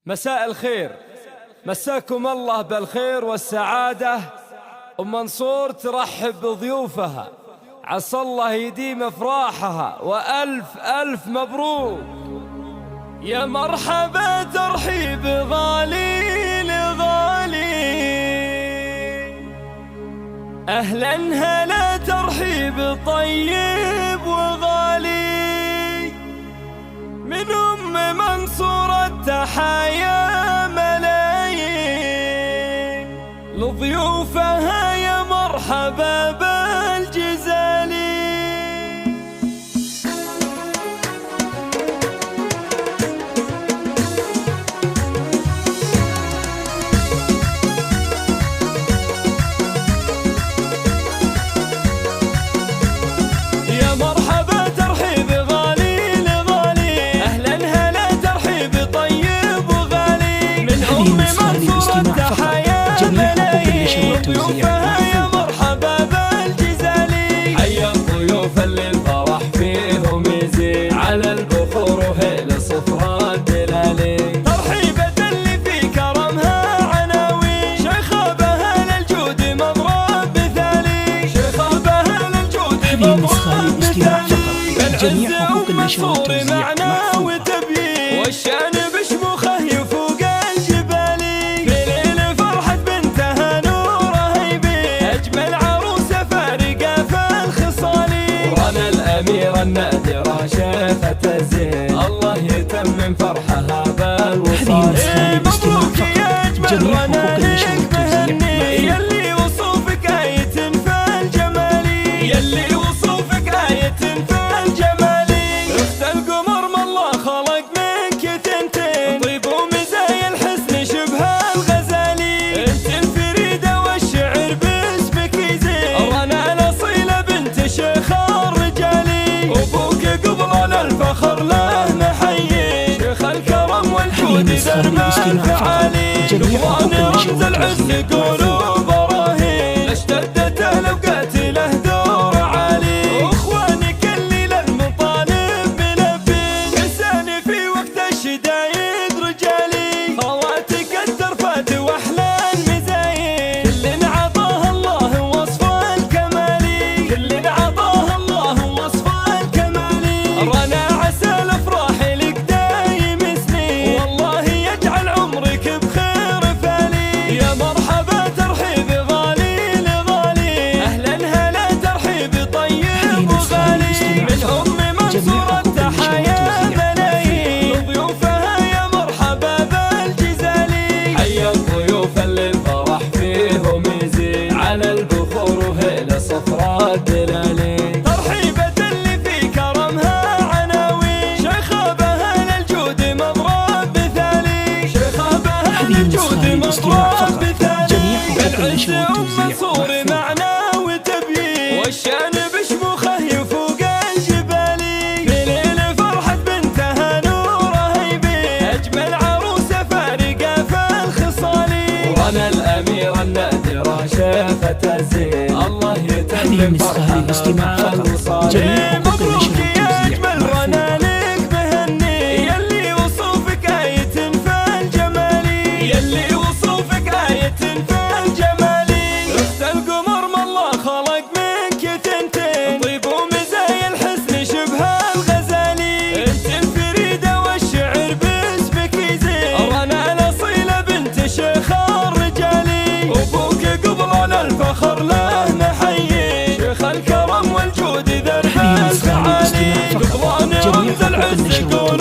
مساء الخير، مساكم الله بالخير والسعادة. أم منصور ترحب بضيوفها، عسى الله يديم افراحها، وألف ألف مبروك. يا مرحبا ترحيب غالي لغالي، أهلا هلا ترحيب طيب وغالي، من أم منصور التحايا ملايين، لضيوفها يا مرحبا بالجزالي. يا مرحبا ترحيب غالي لغالي، أهلا هلا ترحيب طيب وغالي، من أم منصور التحايا ملايين، ضيوفها يا مرحبا بالجزالي. حيا الضيوف اللي الفرح فيهم يزيد، على البخور وهيل صفرا الدلالي، ترحيبة اللي في كرمها عناوين، شيخابها للجود مضرب مثالي، شيخابها للجود مضرب مثالي. جميع حقوق النشر والتوزيع معنا وتبيين، والشان بشموخه يفوق الجبالي، في ليل فرحة بنتها نوره يبين، أجمل عروسة فارقة في الخصالي، ورانا الأميرة النادرة شيخة الزين، الله يتمم فرحها بالوصال. مبروك يا أجمل رنانك مهني، يلي وصوفك آية في الجمالي، يلي وصوفك آية في الجمالي، أخت القمر ما الله خلق منك تنتين، طيب ومزايا الحسن شبه الغزالي، انت الفريدة والشعر باسمك يزين، رنا الأصيلة بنت شيخ الرجالي، أبوك قبل الفخر له محيي، شيخ الكرم والجود ذرم الفعالي، قبران رمز العز قولوا براهين، اشتدت الأوقات له دور عالي، واخوانك اللي للمطالب ملبين، لساني في وقت الشدايد رجالي، خواتك الترفات واحلى المزايين، كل عطاه الله وصف الكمالي، كل عطاه الله وصف الكمالي، رنا عسى الافراح لك دايم سنين، والله يجعل عمرك بخير فالي. يا مرحبا ترحيب غالي لغالي، اهلا هلا ترحيب طيب وغالي، من ام منصور التحايا ملايين، ضيوفها يا مرحبا بالجزالي. حيا الضيوف اللي الفرح فيهم يزيد، على البخور وهيل صفرا الدلالي، ترحيبة اللي في كرمها عناوين، شيخابها للجود مضرب مثالي، شيخابها للجود مضرب مثالي، بالعز أم منصور معنا وتبيين، والشان بشموخه يفوق الجبالي، في ليل فرحة بنتها نوره يبين، أجمل عروسة فارقة في الخصالي، ورانا الأميرة النادرة شيخة الزين، الله يتمم فرحها بالوصال. مبروك يا أجمل رنانك مهني، يلي وصوفك آية في الجمالي، يلي وصوفك آية في الجمالي، أخت القمر ما الله خلق منك تنتين، طيب ومزايا الحسن شبه الغزالي، انت الفريدة والشعر باسمك يزين، رنا الأصيلة بنت شيخ الرجالي، أبوك قبل الفخر له محيي، شيخ الكرم والجود ذرم الفعالي، قبران رمز العز قول